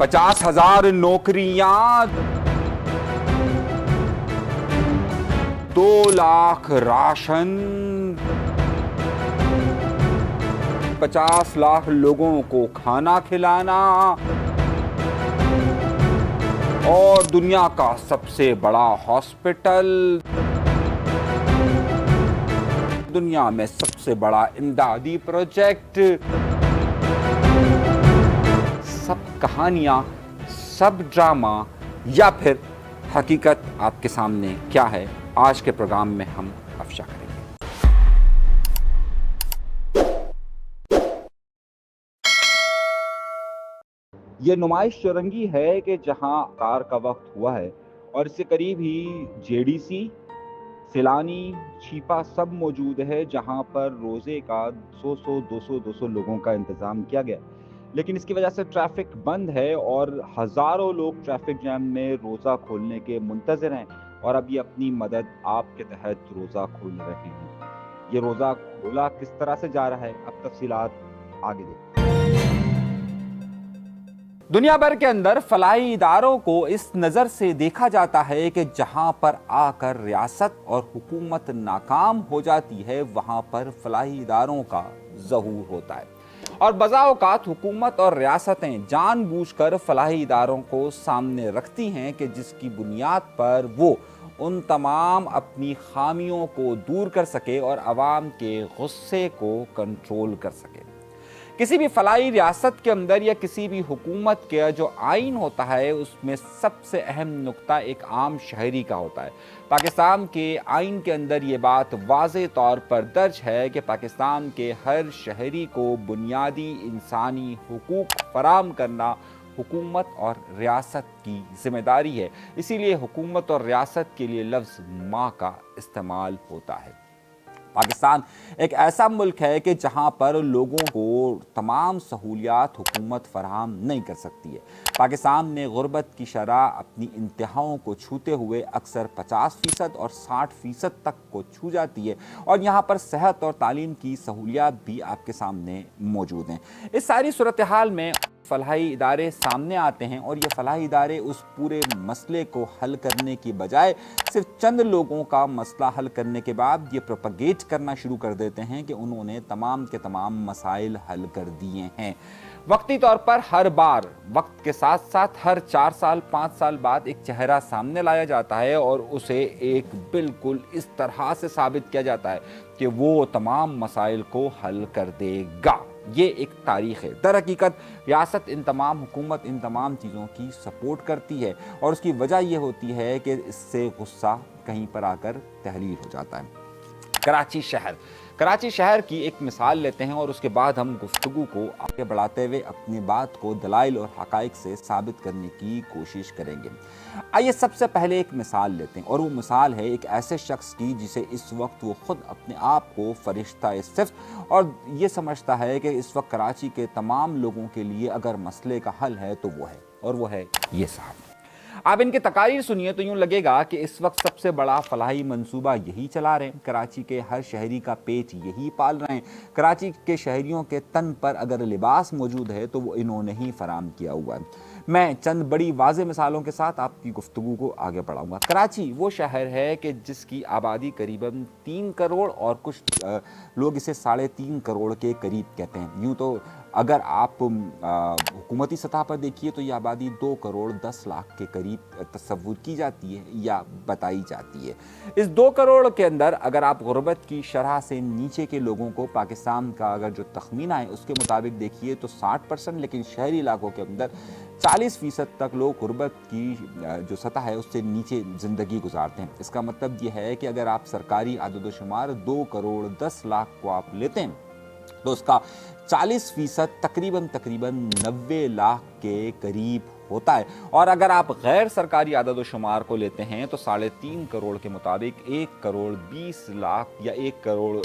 50,000 नौकरियां, 2 लाख राशन, 50 लाख लोगों को खाना खिलाना और दुनिया का सबसे बड़ा हॉस्पिटल, दुनिया में सबसे बड़ा इमदादी प्रोजेक्ट। सब कहानियां, सब ड्रामा या फिर हकीकत आपके सामने क्या है, आज के प्रोग्राम में हम अफशा करेंगे। ये नुमाइश चौरंगी है कि जहां कार का वक्त हुआ है और इसके करीब ही जेडीसी, सिलानी, छिपा सब मौजूद है, जहां पर रोजे का 100-200 लोगों का इंतजाम किया गया। लेकिन इसकी वजह से ट्रैफिक बंद है और हजारों लोग ट्रैफिक जैम में रोजा खोलने के मुंतजर हैं और अब ये अपनी मदद आपके तहत रोजा खोल रहे हैं। ये रोजा खोला किस तरह से जा रहा है, अब तफसीलात आगे देखते हैं। दुनिया भर के अंदर फलाही इदारों को इस नज़र से देखा जाता है कि जहां पर आकर रियासत और हुकूमत नाकाम हो जाती है, वहां पर फलाही इदारों का ज़हूर होता है और बज़ा औक़ात हुकूमत और रियासतें जानबूझकर फलाही इदारों को सामने रखती हैं कि जिसकी बुनियाद पर वो उन तमाम अपनी खामियों को दूर कर सके और आवाम के गुस्से को कंट्रोल कर सके। किसी भी फलाही रियासत के अंदर या किसी भी हुकूमत के जो आइन होता है, उसमें सबसे अहम नुक्ता एक आम शहरी का होता है। पाकिस्तान के आइन के अंदर ये बात वाज़े तौर पर दर्ज है कि पाकिस्तान के हर शहरी को बुनियादी इंसानी हुकूक फराहम करना हुकूमत और रियासत की जिम्मेदारी है। इसीलिए हुकूमत और रियासत के लिए लफ्ज़ माँ का इस्तेमाल होता है। पाकिस्तान एक ऐसा मुल्क है कि जहां पर लोगों को तमाम सहूलियात हुकूमत फराहम नहीं कर सकती है। पाकिस्तान में गुर्बत की शरह अपनी इंतहाओं को छूते हुए अक्सर 50% और 60% तक को छू जाती है और यहाँ पर सेहत और तालीम की सहूलियात भी आपके सामने मौजूद हैं। इस सारी सूरत हाल में फलाही इदारे सामने आते हैं और ये फलाही इदारे उस पूरे मसले को हल करने की बजाय सिर्फ चंद लोगों का मसला हल करने के बाद ये प्रोपगेट करना शुरू कर देते हैं कि उन्होंने तमाम के तमाम मसाइल हल कर दिए हैं। वक्ती तौर पर हर बार वक्त के साथ साथ हर 4 साल 5 साल बाद एक चेहरा सामने लाया जाता है और उसे एक बिल्कुल इस तरह से साबित किया जाता है कि वो तमाम मसाइल को हल कर देगा। ये एक तारीख है। दर हकीकत रियासत इन तमाम हुकूमत इन तमाम चीज़ों की सपोर्ट करती है और उसकी वजह यह होती है कि इससे गुस्सा कहीं पर आकर तहलील हो जाता है। कराची शहर की एक मिसाल लेते हैं और उसके बाद हम गुफ्तगू को आगे बढ़ाते हुए अपनी बात को दलाइल और हक़ाइक़ से साबित करने की कोशिश करेंगे। आइए सबसे पहले एक मिसाल लेते हैं और वो मिसाल है एक ऐसे शख्स की जिसे इस वक्त वो ख़ुद अपने आप को फ़रिश्ता सिफ़्त और ये समझता है कि इस वक्त कराची के तमाम लोगों के लिए अगर मसले का हल है तो वो है ये साहब। आप इनके तकारीर सुनिए तो यूँ लगेगा कि इस वक्त सबसे बड़ा फलाही मंसूबा यही चला रहे हैं, कराची के हर शहरी का पेट यही पाल रहे हैं। कराची के शहरियों के तन पर अगर लिबास मौजूद है तो वो इन्होंने ही फराम किया हुआ है। मैं चंद बड़ी वाज़े मिसालों के साथ आपकी गुफ्तगू को आगे बढ़ाऊंगा। कराची वो शहर है कि जिसकी आबादी करीबन 3 करोड़ और कुछ लोग इसे 3.5 करोड़ के करीब कहते हैं। यूँ तो अगर आप हुकूमती सतह पर देखिए तो ये आबादी 2 करोड़ 10 लाख के करीब तस्वुर की जाती है या बताई जाती है। इस 2 करोड़ के अंदर अगर आप गुर्बत की शरह से नीचे के लोगों को पाकिस्तान का अगर जो तखमीना है उसके मुताबिक देखिए तो 60%, लेकिन शहरी इलाकों के अंदर 40% तक लोग गुर्बत की जो सतह है उससे नीचे ज़िंदगी गुजारते हैं। इसका मतलब ये है कि अगर आप सरकारी आददोशुमार 2 करोड़ 10 लाख को आप लेते हैं तो उसका 40% तकरीबन 90 लाख के करीब होता है और अगर आप गैर सरकारी आददोशुमार को लेते हैं तो 3.5 करोड़ के मुताबिक 1 करोड़ 20 लाख या 1 करोड़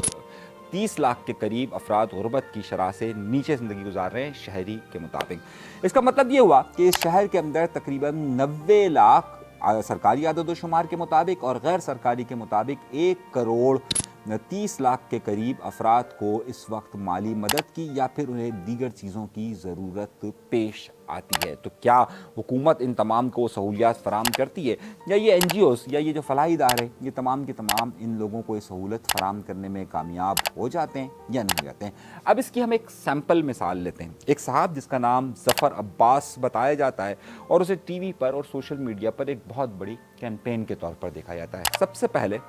30 लाख के करीब अफराद गुर्बत की शरह से नीचे ज़िंदगी गुजार रहे हैं शहरी के मुताबिक। इसका मतलब ये हुआ कि इस शहर के अंदर तकरीबन 90 लाख सरकारी आददोशुमार के मुताबिक और गैर सरकारी के मुताबिक 1 करोड़ 30 लाख के करीब अफराद को इस वक्त माली मदद की या फिर उन्हें दीगर चीज़ों की ज़रूरत पेश आती है। तो क्या हुकूमत इन तमाम को सहूलियात फराम करती है, या ये NGOs या ये जो फलाही इदारे ये तमाम के तमाम इन लोगों को ये सहूलत फराम करने में कामयाब हो जाते हैं या नहीं हो जाते हैं? अब इसकी हम एक सैम्पल मिसाल लेते हैं। एक साहब जिसका नाम ज़फ़र अब्बास बताया जाता है और उसे टीवी पर और सोशल मीडिया पर एक बहुत बड़ी कैंपेन के तौर पर देखा जाता है। सबसे पहले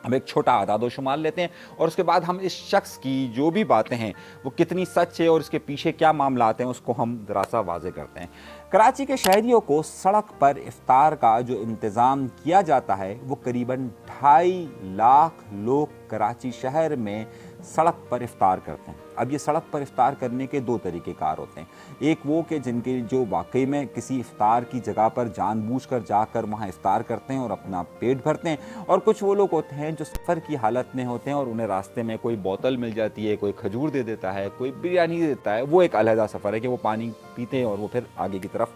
हम एक छोटा आदाद व शुमार लेते हैं और उसके बाद हम इस शख्स की जो भी बातें हैं वो कितनी सच है और इसके पीछे क्या मामला आते हैं उसको हम ज़रा सा वाज़े करते हैं। कराची के शहरियों को सड़क पर इफ्तार का जो इंतज़ाम किया जाता है वो करीबन 2.5 लाख लोग कराची शहर में सड़क पर इफ्तार करते हैं। अब ये सड़क पर इफ्तार करने के 2 तरीक़ेकार होते हैं। एक वो कि जिनके जो वाकई में किसी इफ्तार की जगह पर जानबूझकर जाकर वहाँ इफ्तार करते हैं और अपना पेट भरते हैं, और कुछ वो लोग होते हैं जो सफ़र की हालत में होते हैं और उन्हें रास्ते में कोई बोतल मिल जाती है, कोई खजूर दे देता है, कोई बिरयानी दे देता है। वो एक अलहदा सफ़र है कि वो पानी पीते हैं और वो फिर आगे की तरफ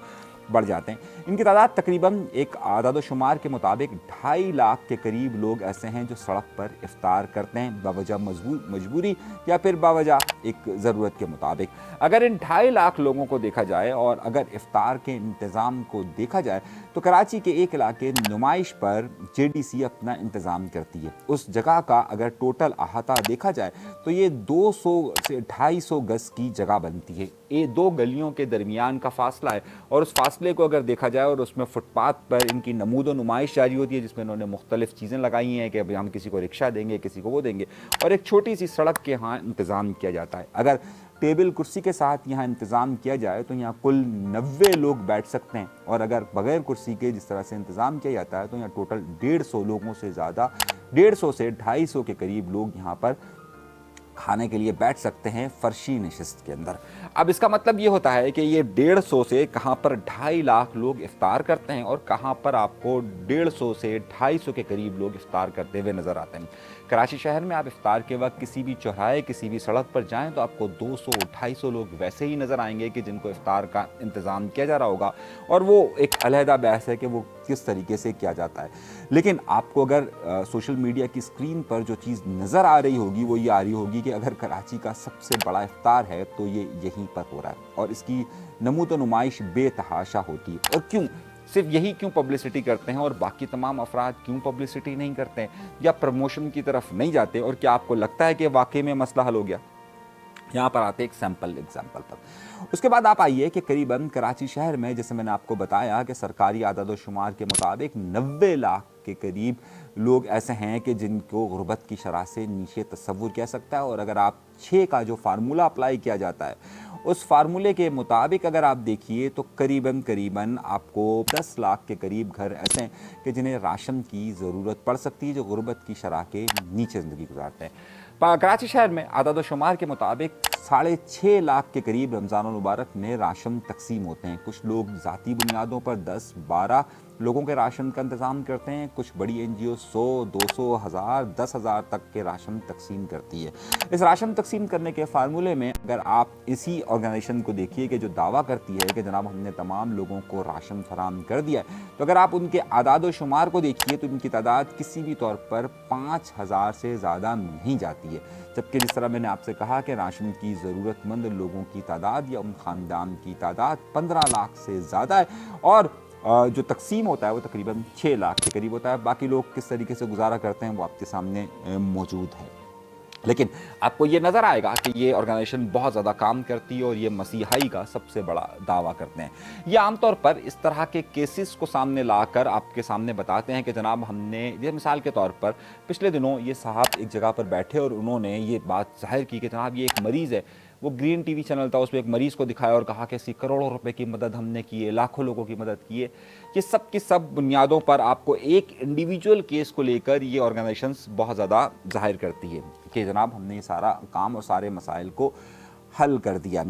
बढ़ जाते हैं। इनकी तादाद तकरीबन एक आदाद शुमार के मुताबिक 2.5 लाख के करीब लोग ऐसे हैं जो सड़क पर इफ्तार करते हैं बावजह मजबूरी या फिर बावजह एक ज़रूरत के मुताबिक। अगर इन 2.5 लाख लोगों को देखा जाए और अगर इफ्तार के इंतज़ाम को देखा जाए तो कराची के एक इलाके नुमाइश पर JDC अपना इंतज़ाम करती है। उस जगह का अगर टोटल अहाता देखा जाए तो ये 200 से 250 गज़ की जगह बनती है। ये 2 गलियों के दरमियान का फासला है और उस फासले को अगर देखा जाए और उसमें फुटपाथ पर इनकी नमूदो नुमाइश जारी होती है जिसमें इन्होंने मुख्तलिफ चीज़ें लगाई हैं कि अभी हम किसी को रिक्शा देंगे, किसी को वो देंगे, और एक छोटी सी सड़क के यहाँ इंतज़ाम किया जाता है। अगर टेबल कुर्सी के साथ यहाँ इंतज़ाम किया जाए तो यहाँ कुल 90 लोग बैठ सकते हैं, और अगर बगैर कुर्सी के जिस तरह से इंतज़ाम किया जाता है तो यहाँ टोटल 150 लोगों से ज़्यादा 150 से 250 के करीब लोग यहाँ पर खाने के लिए बैठ सकते हैं फर्शी नशिस्त के अंदर। अब इसका मतलब ये होता है कि ये 150 से कहाँ पर 2.5 लाख लोग इफ्तार करते हैं और कहाँ पर आपको 150 से 250 के करीब लोग इफ्तार करते हुए नज़र आते हैं। कराची शहर में आप इफ्तार के वक्त किसी भी चौराहे, किसी भी सड़क पर जाएं तो आपको 200-250 लोग वैसे ही नज़र आएंगे कि जिनको इफ्तार का इंतज़ाम किया जा रहा होगा, और वो एक अलहदा बहस है कि वो किस तरीके से किया जाता है। लेकिन आपको अगर सोशल मीडिया की स्क्रीन पर जो चीज़ नज़र आ रही होगी वो ये आ रही होगी कि अगर कराची का सबसे बड़ा इफ्तार है तो ये यहीं पर हो रहा है, और इसकी नमूद नुमाइश बेतहाशा होती है। और क्यों, सिर्फ यही क्यों पब्लिसिटी करते हैं और बाकी तमाम अफराद क्यों पब्लिसिटी नहीं करते हैं या प्रमोशन की तरफ नहीं जाते? और क्या आपको लगता है कि वाकई में मसला हल हो गया? यहाँ पर आते एक सैम्पल एग्जाम्पल पर। उसके बाद आप आइए कि करीबन कराची शहर में, जैसे मैंने आपको बताया कि सरकारी आदाद शुमार के मुताबिक 90 लाख के करीब लोग ऐसे हैं कि जिनको गुर्बत की शरह से नीचे तस्वुर किया सकता है। और अगर आप 6 का जो फार्मूला अप्लाई किया जाता है उस फार्मूले के मुताबिक अगर आप देखिए तो करीबन आपको 10 लाख के करीब घर ऐसे हैं कि जिन्हें राशन की ज़रूरत पड़ सकती है, जो गुर्बत की शरह के नीचे ज़िंदगी गुजारते हैं। कराची शहर में आदाद शुमार के मुताबिक 6.5 लाख के करीब रमज़ान मुबारक में राशन तकसीम होते हैं। कुछ लोग ज़ाती बुनियादों पर 10-12 लोगों के राशन का इंतज़ाम करते हैं। कुछ बड़ी NGO 100, 200, 1000, 10,000 तक के राशन तकसीम करती है। इस राशन तकसीम करने के फार्मूले में अगर आप इसी ऑर्गेनाइजेशन को देखिए कि जो दावा करती है कि जनाब हमने तमाम लोगों को राशन फराम कर दिया है, तो अगर आप उनके आदाद शुमार को देखिए तो इनकी तादाद किसी भी तौर पर 5,000 से ज़्यादा नहीं जाती है। जबकि जिस तरह मैंने आपसे कहा कि राशन की ज़रूरतमंद लोगों की तादाद या उन ख़ानदान की तादाद 15 लाख से ज़्यादा है, और जो तकसीम होता है वो तकरीबन 6 लाख के करीब होता है। बाकी लोग किस तरीके से गुजारा करते हैं वो आपके सामने मौजूद है। लेकिन आपको ये नज़र आएगा कि ये ऑर्गेनाइजेशन बहुत ज़्यादा काम करती है और ये मसीहाई का सबसे बड़ा दावा करते हैं। ये आमतौर पर इस तरह के केसेस को सामने लाकर आपके सामने बताते हैं कि जनाब हमने, ये मिसाल के तौर पर पिछले दिनों ये साहब एक जगह पर बैठे और उन्होंने ये बात ज़ाहिर की कि जनाब ये एक मरीज़ है। वो ग्रीन टीवी चैनल था, उसमें एक मरीज़ को दिखाया और कहा कि ऐसी करोड़ों रुपए की मदद हमने की है, लाखों लोगों की मदद की है। ये सब की सब बुनियादों पर आपको एक इंडिविजुअल केस को लेकर ये ऑर्गेनाइजेशंस बहुत ज़्यादा जाहिर करती है कि जनाब हमने ये सारा काम और सारे मसाइल को हल कर दिया।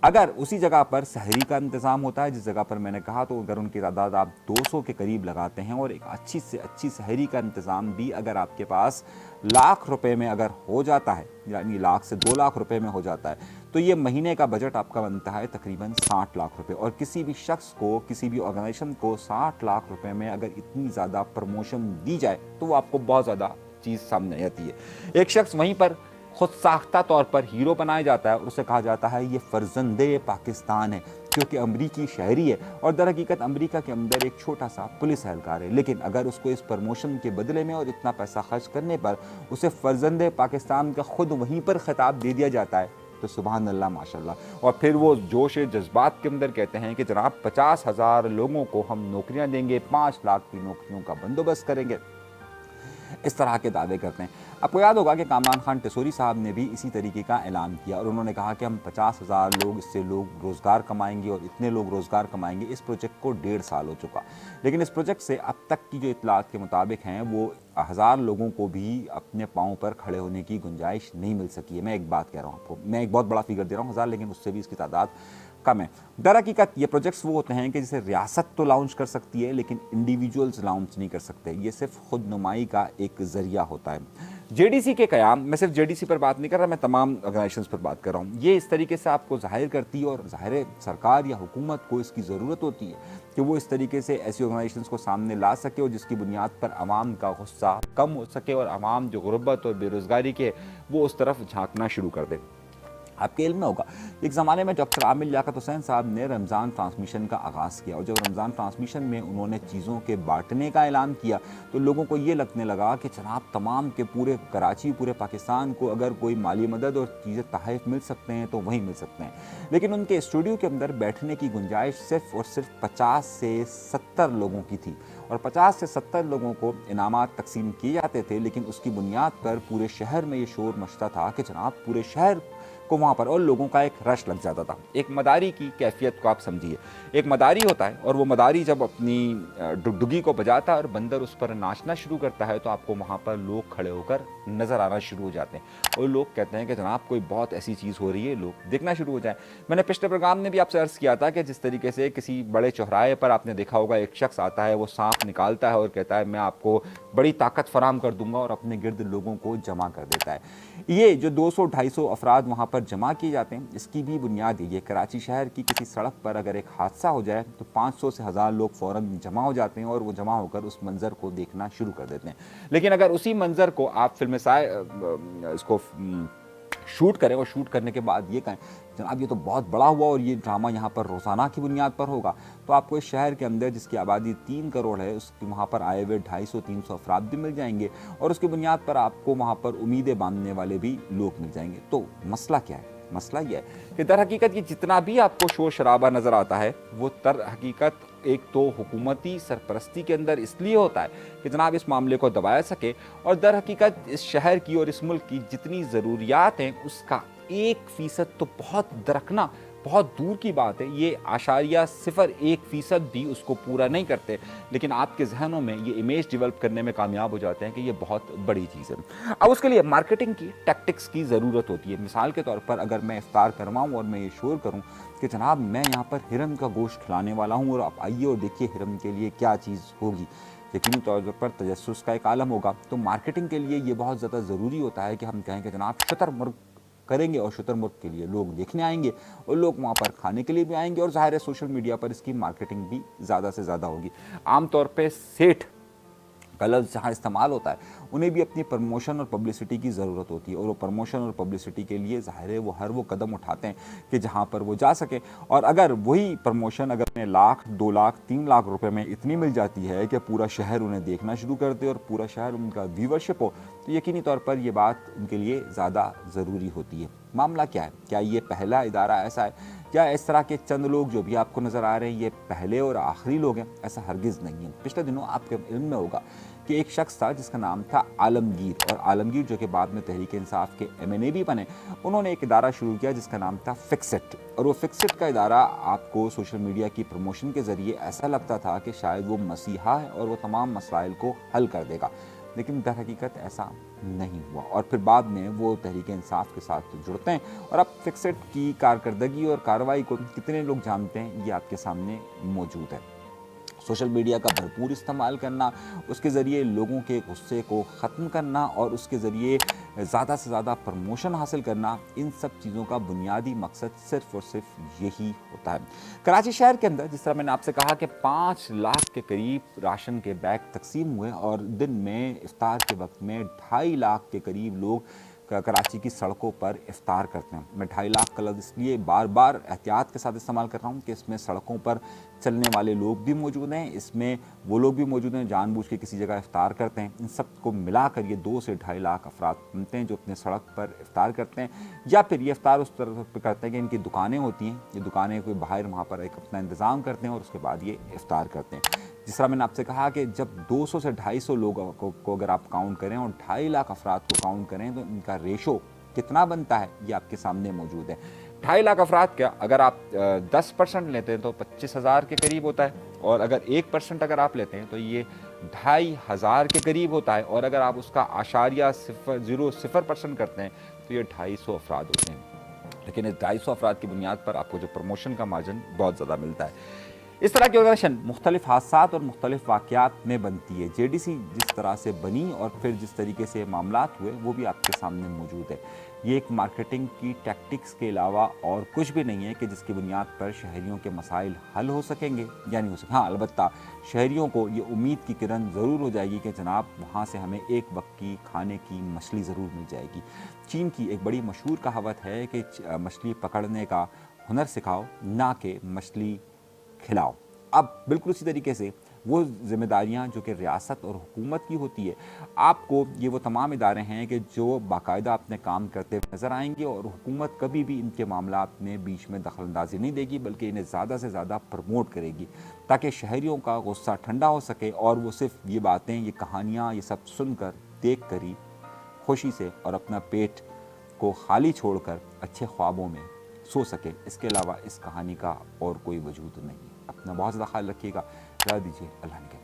अगर उसी जगह पर सहरी का इंतज़ाम होता है जिस जगह पर मैंने कहा, तो अगर उनकी तादाद आप 200 के करीब लगाते हैं और एक अच्छी से अच्छी सहरी का इंतज़ाम भी अगर आपके पास लाख रुपए में अगर हो जाता है, यानी लाख से 2 लाख रुपए में हो जाता है, तो ये महीने का बजट आपका बनता है तकरीबन 60 लाख रुपए। और किसी भी शख्स को, किसी भी ऑर्गेनाइजेशन को 60 लाख रुपए में अगर इतनी ज़्यादा प्रमोशन दी जाए तो वो आपको बहुत ज़्यादा चीज़ सामने आती है। एक शख्स वहीं पर खुद साख्ता तौर पर हीरो बनाया जाता है और उसे कहा जाता है ये फर्जंदे पाकिस्तान है, क्योंकि अमरीकी शहरी है और दर हकीकत अमरीका के अंदर एक छोटा सा पुलिस एहलकार है। लेकिन अगर उसको इस प्रमोशन के बदले में और इतना पैसा खर्च करने पर उसे फर्जंदे पाकिस्तान का खुद वहीं पर खिताब दे दिया जाता है तो सुभान अल्लाह माशाल्लाह। और फिर वो जोश जज्बात के अंदर कहते हैं कि जनाब 50,000 लोगों को हम नौकरियां देंगे, 5 लाख की नौकरियों का बंदोबस्त करेंगे, इस तरह के दावे करते हैं। आपको याद होगा कि कामरान खान टेसोरी साहब ने भी इसी तरीके का ऐलान किया और उन्होंने कहा कि हम 50,000 लोग, इससे लोग रोज़गार कमाएंगे और इतने लोग रोज़गार कमाएंगे। इस प्रोजेक्ट को 1.5 साल हो चुका, लेकिन इस प्रोजेक्ट से अब तक की जो इतलात के मुताबिक हैं वो 1000 लोगों को भी अपने पाँव पर खड़े होने की गुंजाइश नहीं मिल सकी है। मैं एक बात कह रहा हूँ आपको, मैं एक बहुत बड़ा फिगर दे रहा हूँ 1000, लेकिन उससे भी इसकी तादाद कम है। दर हकीकत ये प्रोजेक्ट्स वो होते हैं कि जिसे रियासत तो लॉन्च कर सकती है लेकिन इंडिविजुअल्स लॉन्च नहीं कर सकते। ये सिर्फ खुद नुमाई का एक जरिया होता है। जेडीसी के क़याम, मैं सिर्फ जेडीसी पर बात नहीं कर रहा, मैं तमाम ऑर्गेनाइजेशंस पर बात कर रहा हूँ, ये इस तरीके से आपको जाहिर करती है और ज़ाहिर सरकार या हुकूमत को इसकी ज़रूरत होती है कि वो इस तरीके से ऐसी ऑर्गेनाइजेशंस को सामने ला सके और जिसकी बुनियाद पर आवाम का गुस्सा कम हो सके और आवाम जो गुर्बत और बेरोज़गारी के वो उस तरफ झांकना शुरू कर दे। आपके इल्म में होगा एक ज़माने में डॉक्टर आमिर लियाकत हुसैन साहब ने रमज़ान ट्रांसमिशन का आगाज़ किया और जब रमज़ान ट्रांसमिशन में उन्होंने चीज़ों के बांटने का ऐलान किया तो लोगों को ये लगने लगा कि जनाब तमाम के पूरे कराची, पूरे पाकिस्तान को अगर कोई माली मदद और चीज़ें तहफ़ मिल सकते हैं तो वहीं मिल सकते हैं। लेकिन उनके स्टूडियो के अंदर बैठने की गुंजाइश सिर्फ और सिर्फ 50 से 70 लोगों की थी और 50 से 70 लोगों को इनामात तकसीम किए जाते थे, लेकिन उसकी बुनियाद पर पूरे शहर में ये शोर मचता था कि जनाब पूरे शहर को वहाँ पर और लोगों का एक रश लग जाता था। एक मदारी की कैफियत को आप समझिए, एक मदारी होता है और वो मदारी जब अपनी डुगडुगी को बजाता है और बंदर उस पर नाचना शुरू करता है तो आपको वहाँ पर लोग खड़े होकर नज़र आना शुरू हो जाते हैं और लोग कहते हैं कि जनाब कोई बहुत ऐसी चीज़ हो रही है, लोग देखना शुरू हो जाए। मैंने पिछले प्रोग्राम में भी आपसे अर्ज़ किया था कि जिस तरीके से किसी बड़े चौराहे पर आपने देखा होगा एक शख्स आता है, वो सांप निकालता है और कहता है मैं आपको बड़ी ताकत फराम कर दूंगा और अपने गिर्द लोगों को जमा कर देता है। ये जो 200-250 अफराद वहाँ पर जमा किए जाते हैं, इसकी भी बुनियाद ये कराची शहर की किसी सड़क पर अगर एक हादसा हो जाए तो 500 से 1000 लोग फ़ौरन जमा हो जाते हैं और वो जमा होकर उस मंज़र को देखना शुरू कर देते हैं। लेकिन अगर उसी मंज़र को आप फिल्म इसको शूट करें और शूट करने के बाद ये कहें जनाब ये तो बहुत बड़ा हुआ और ये ड्रामा यहाँ पर रोज़ाना की बुनियाद पर होगा, तो आपको इस शहर के अंदर जिसकी आबादी 3 करोड़ है उसकी वहाँ पर आए हुए 250-300 अफराद भी मिल जाएंगे और उसकी बुनियाद पर आपको वहाँ पर उम्मीदें बांधने वाले भी लोग मिल जाएंगे। तो मसला क्या है? मसला ये है कि दर हकीकत ये जितना भी आपको शोर शराबा नज़र आता है वो दर हकीकत एक तो हुकूमती सरपरस्ती के अंदर इसलिए होता है कि जनाब इस मामले को दबाया सके और दर हकीकत इस शहर की और इस मुल्क की जितनी ज़रूरियात हैं उसका 1% तो बहुत दरकना बहुत दूर की बात है, ये 0.01% भी उसको पूरा नहीं करते, लेकिन आपके जहनों में ये इमेज डेवलप करने में कामयाब हो जाते हैं कि ये बहुत बड़ी चीज़ है। अब उसके लिए मार्केटिंग की टैक्टिक्स की ज़रूरत होती है। मिसाल के तौर पर अगर मैं इफ्तार करवाऊँ और मैं ये शोर करूँ कि जनाब मैं यहाँ पर हिरन का गोश्त खिलाने वाला हूँ और आप आइए और देखिए हिरन के लिए क्या चीज़ होगी, यकीनी तौर पर तजस्सुस का एक आलम होगा। तो मार्केटिंग के लिए ये बहुत ज़्यादा ज़रूरी होता है कि हम कहें कि जनाब शुतुरमुर्ग करेंगे और शुतुरमुर्ग के लिए लोग देखने आएंगे और लोग वहाँ पर खाने के लिए भी आएंगे और ज़ाहिर है सोशल मीडिया पर इसकी मार्केटिंग भी ज़्यादा से ज़्यादा होगी। आमतौर पे सेठ का लफ्ज़ जहाँ इस्तेमाल होता है उन्हें भी अपनी प्रमोशन और पब्लिसिटी की ज़रूरत होती है और वो प्रमोशन और पब्लिसिटी के लिए ज़ाहिर है वो हर वो कदम उठाते हैं कि जहाँ पर वो जा सके। और अगर वही प्रमोशन अगर उन्हें 1 लाख 2 लाख 3 लाख रुपए में इतनी मिल जाती है कि पूरा शहर उन्हें देखना शुरू कर दे और पूरा शहर उनका व्यूवरशिप हो तो यकीनी तौर पर ये बात उनके लिए ज़्यादा ज़रूरी होती है। मामला क्या है? क्या ये पहला इदारा ऐसा है? क्या इस तरह के चंद लोग जो भी आपको नज़र आ रहे हैं ये पहले और आखिरी लोग हैं? ऐसा हरगिज़ नहीं है। पिछले दिनों आपके इल्म में होगा कि एक शख्स था जिसका नाम था आलमगीर, और आलमगीर जो कि बाद में तहरीक इंसाफ के MNA भी बने, उन्होंने एक इदारा शुरू किया जिसका नाम था फिक्सिट। और वो फिक्सिट का इदारा आपको सोशल मीडिया की प्रमोशन के ज़रिए ऐसा लगता था कि शायद वो मसीहा है और वो तमाम मसाइल को हल कर देगा, लेकिन दर हकीकत ऐसा नहीं हुआ। और फिर बाद में वो तहरीक इंसाफ के साथ जुड़ते हैं और अब फिक्सिट की कारकर्दगी और कार्रवाई को कितने लोग जानते हैं ये आपके सामने मौजूद है। सोशल मीडिया का भरपूर इस्तेमाल करना, उसके ज़रिए लोगों के गुस्से को ख़त्म करना और उसके ज़रिए ज़्यादा से ज़्यादा प्रमोशन हासिल करना, इन सब चीज़ों का बुनियादी मकसद सिर्फ़ और सिर्फ यही होता है। कराची शहर के अंदर जिस तरह मैंने आपसे कहा कि 5 लाख के करीब राशन के बैग तकसीम हुए और दिन में इफ्तार के वक्त में 2.5 लाख के करीब लोग कराची की सड़कों पर इफ्तार करते हैं। मैं 2.5 लाख का लफ्ज़ इसलिए बार बार एहतियात के साथ इस्तेमाल कर रहा हूँ कि इसमें सड़कों पर चलने वाले लोग भी मौजूद हैं, इसमें वो लोग भी मौजूद हैं जानबूझ के किसी जगह इफ्तार करते हैं। इन सब को मिलाकर ये 2 से 2.5 लाख अफराद बनते हैं जो अपने सड़क पर इफ्तार करते हैं, या फिर ये इफ्तार उस तरह पर करते हैं कि इनकी दुकानें होती हैं, ये दुकानें कोई बाहर वहाँ पर एक अपना इंतज़ाम करते हैं और उसके बाद ये इफ्तार करते हैं। जिस तरह मैंने आपसे कहा कि जब 200 से 250 लोगों को अगर आप काउंट करें और 2.5 लाख अफराद को काउंट करें तो इनका रेशो कितना बनता है ये आपके सामने मौजूद है। 2.5 लाख अफराद का अगर आप 10% लेते हैं तो 25,000 के करीब होता है, और अगर 1% अगर आप लेते हैं तो ये 2,500 के करीब होता है, और अगर आप उसका आशारिया 0.0% करते हैं तो ये 250 अफराद होते हैं। लेकिन इस 250 अफराद की बुनियाद पर आपको जो प्रमोशन का मार्जिन बहुत ज़्यादा मिलता है। इस तरह की ऑर्गेनाइजेशन मुख्तलिफ हादसात और मुख्तलिफ वाक़यात में बनती है। JDC जिस तरह से बनी और फिर जिस तरीके से मामलात हुए वो भी आपके सामने मौजूद है। ये एक मार्केटिंग की टैक्टिक्स के अलावा और कुछ भी नहीं है कि जिसकी बुनियाद पर शहरियों के मसाइल हल हो सकेंगे या नहीं हो सकेंगे। हाँ, अलबत्ता शहरियों को ये उम्मीद की किरण ज़रूर हो जाएगी कि जनाब वहाँ से हमें एक वक्त की खाने की मछली ज़रूर मिल जाएगी। चीन की एक बड़ी मशहूर कहावत है कि मछली पकड़ने का हुनर सिखाओ, ना कि मछली खिलाओ। अब बिल्कुल उसी तरीके से वो जिम्मेदारियां जो कि रियासत और हुकूमत की होती है, आपको ये वो तमाम इदारे हैं कि जो बाकायदा अपने काम करते हुए नज़र आएंगे, और हुकूमत कभी भी इनके मामलात में बीच में दखल अंदाजी नहीं देगी बल्कि इन्हें ज़्यादा से ज़्यादा प्रमोट करेगी ताकि शहरियों का गुस्सा ठंडा हो सके और वो सिर्फ ये बातें, ये कहानियाँ, ये सब सुनकर देख कर ही खुशी से और अपना पेट को खाली छोड़कर अच्छे ख्वाबों में सो सके। इसके अलावा इस कहानी का और कोई वजूद नहीं है। अपना बहुत ज़्यादा ख्याल रखिएगा। रह दीजिए अल्लाह ने के